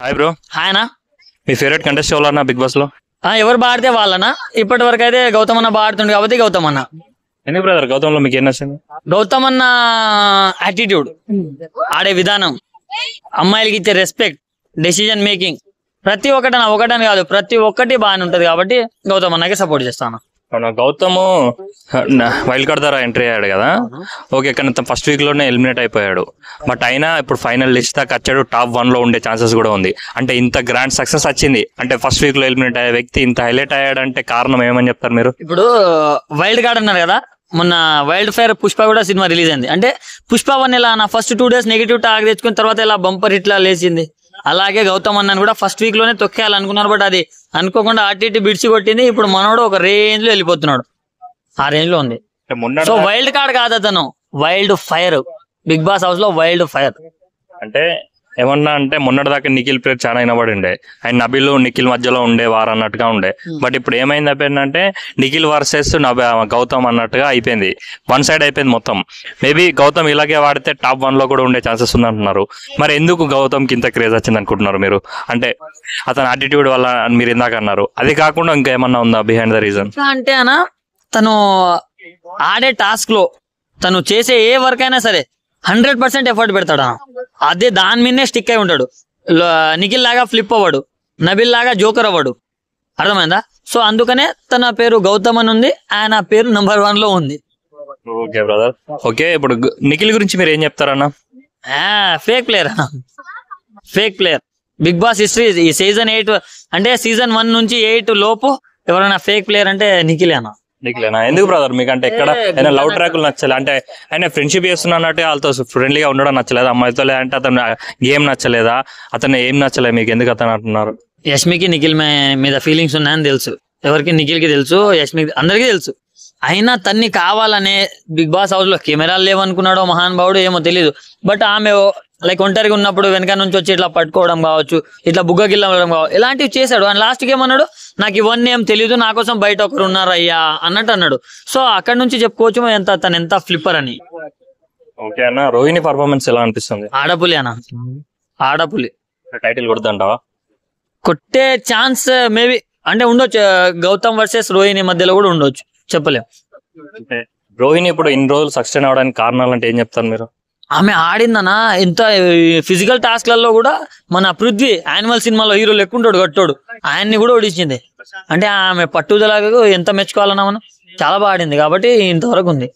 Hi bro. Hi అన్న. మీ favourite contest ఎవరన్నా big boss లో? ఎవరు బాడితే వాళ్ళనా? ఇప్పటి వరకు అయితే గౌతమ్ అన్న బాడుతుండే కాబట్టి గౌతమ్ అన్న. ఎందుకు బ్రదర్ గౌతమ్ లో మీకు ఏం నచ్చింది? గౌతమ్ అన్న యాటిట్యూడ్, ఆడే విధానం, అమ్మాయిలకి ఇచ్చే రెస్పెక్ట్, డెసిజన్ మేకింగ్, ప్రతి ఒకటని కాదు ప్రతి ఒక్కటి బాగానే ఉంటది కాబట్టి గౌతమ్ అన్నకి సపోర్ట్ చేస్తాను. గౌతమ్ వైల్డ్ కార్డ్ ద్వారా ఎంట్రీ అయ్యాడు కదా, ఓకే, కానీ ఫస్ట్ వీక్ లోనే ఎలిమినేట్ అయిపోయాడు. బట్ అయినా ఇప్పుడు ఫైనల్ లిస్ట్ దాకా వచ్చాడు. టాప్ 1 లో ఉండే ఛాన్సెస్ కూడా ఉంది. అంటే ఇంత గ్రాండ్ సక్సెస్ వచ్చింది అంటే ఫస్ట్ వీక్ లో ఎలిమినేట్ అయ్యే వ్యక్తి ఇంత హైలైట్ అయ్యాడంటే కారణం ఏమని చెప్తారు మీరు? ఇప్పుడు వైల్డ్ కార్డ్ అన్నారు కదా, మొన్న వైల్డ్ ఫైర్ పుష్ప కూడా సినిమా రిలీజ్ అయింది. అంటే పుష్ప 1 ఎలా నా ఫస్ట్ 2 days నెగిటివ్ టాక్ తెచ్చుకున్న తర్వాత ఇలా బంపర్ ఇట్లా లేచింది, అలాగే గౌతమ్ అన్నని కూడా ఫస్ట్ వీక్ లోనే తొక్కేయాలనుకున్నారు. బట్ అది అనుకోకుండా అటు బిడిచి కొట్టింది. ఇప్పుడు మనోడు ఒక రేంజ్ లో వెళ్ళిపోతున్నాడు, ఆ రేంజ్ లో ఉంది. సో వైల్డ్ కార్డ్ కాదు అతను, wild fire. Bigg Boss house లో వైల్డ్ ఫైర్. అంటే ఏమన్నా అంటే మొన్నటి దాకా నిఖిల్ పేరు చాలా వినబడి ఉండే, అండ్ నబిల్ నిఖిల్ మధ్యలో ఉండే వారు అన్నట్టుగా ఉండే. బట్ ఇప్పుడు ఏమైంది అయిపోయిందంటే నిఖిల్ వర్సెస్ గౌతమ్ అన్నట్టుగా అయిపోయింది. వన్ సైడ్ అయిపోయింది మొత్తం. మేబీ గౌతమ్ ఇలాగే వాడితే టాప్ 1 లో కూడా ఉండే ఛాన్సెస్ ఉందంటున్నారు. మరి ఎందుకు గౌతమ్కి ఇంత క్రేజ్ వచ్చింది అనుకుంటున్నారు మీరు? అంటే అతని యాటిట్యూడ్ వల్ల మీరు ఇందాక అన్నారు, అది కాకుండా ఇంకా ఏమన్నా ఉందా బిహైండ్ ద రీజన్? అంటే అన్న తను ఆడే టాస్క్ లో, తను చేసే ఏ వర్క్ అయినా సరే 100% ఎఫర్ట్ పెడతాడు. అదే దాని మీదనే స్టిక్ అయి ఉంటాడు. నిఖిల్ లాగా ఫ్లిప్ అవ్వడు, నబిల్ లాగా జోకర్ అవ్వడు. అర్థమైందా? సో అందుకనే తన పేరు గౌతమ్ అని ఉంది, ఆయన పేరు నెంబర్ 1 లో ఉంది. Okay brother. ఓకే, ఇప్పుడు నిఖిల్ గురించి మీరు ఏం చెప్తారన్నా? ఫేక్ ప్లేయర్ అన్న, fake player. Bigg Boss history ఈ సీజన్ 8 అంటే సీజన్ 1 నుంచి 8 లోపు ఎవరైనా ఫేక్ ప్లేయర్ అంటే నిఖిలే అన్న. నిఖిలేనా? ఎందుకు బ్రదర్ మీకు అంటే ఎక్కడ ఆయన లవ్ ట్రాక్లు నచ్చలే? అంటే ఆయన ఫ్రెండ్షిప్ చేస్తున్నట్టే వాళ్ళతో ఫ్రెండ్లీగా ఉండడం నచ్చలేదా అమ్మాయితో? లేదంటే అతను గేమ్ నచ్చలేదా? అతను ఏం నచ్చలేదు మీకు? ఎందుకు అతను అంటున్నారు? యష్మికి నిఖిల్ మీద ఫీలింగ్స్ ఉన్నాయని తెలుసు, ఎవరికి నిఖిల్కి తెలుసు, యష్మికి అందరికీ తెలుసు. అయినా తన్ని కావాలనే బిగ్ బాస్ హౌస్ లో కెమెరాలు లేవనుకున్నాడో మహానుభావుడు ఏమో తెలియదు. బట్ ఆమె లైక్ ఒంటరిగా ఉన్నప్పుడు వెనక నుంచి వచ్చి ఇట్లా పట్టుకోవడం కావచ్చు, ఇట్లా బుగ్గగిల్లడం కావచ్చు, ఇలాంటివి చేశాడు. అండ్ లాస్ట్కి ఏమన్నాడు, నాకు ఇవన్నీ ఏం తెలియదు, నా కోసం బయట ఒకరు ఉన్నారయ్యా అన్నట్టు అన్నాడు. సో అక్కడ నుంచి చెప్పుకోవచ్చు తను ఎంత ఫ్లిప్పర్ అని. ఓకే అన్న, రోహిణి పర్ఫార్మెన్స్ ఎలా అనిపిస్తుంది? ఆడపులి అన్న, ఆడపులి. టైటిల్ కొడుతుంటావా? కొట్టే ఛాన్స్ మేబీ అంటే ఉండొచ్చు. గౌతమ్ వర్సెస్ రోహిణి మధ్యలో కూడా ఉండొచ్చు, చెప్పలేం. రోహిణి ఇప్పుడు ఇన్ని రోజులు సక్సెస్ అవడానికి కారణాలు అంటే ఏం చెప్తారు మీరు? ఆమె ఆడిందనా ఎంత ఫిజికల్ టాస్క్లలో కూడా. మన పృథ్వీ యానిమల్ సినిమాలో హీరో లెక్కుంటాడు గట్టోడు, ఆయన్ని కూడా ఓడించింది. అంటే ఆమె పట్టుదలకు ఎంత మెచ్చుకోవాలన్నా మనం. చాలా బాగా ఆడింది కాబట్టి ఇంతవరకు ఉంది.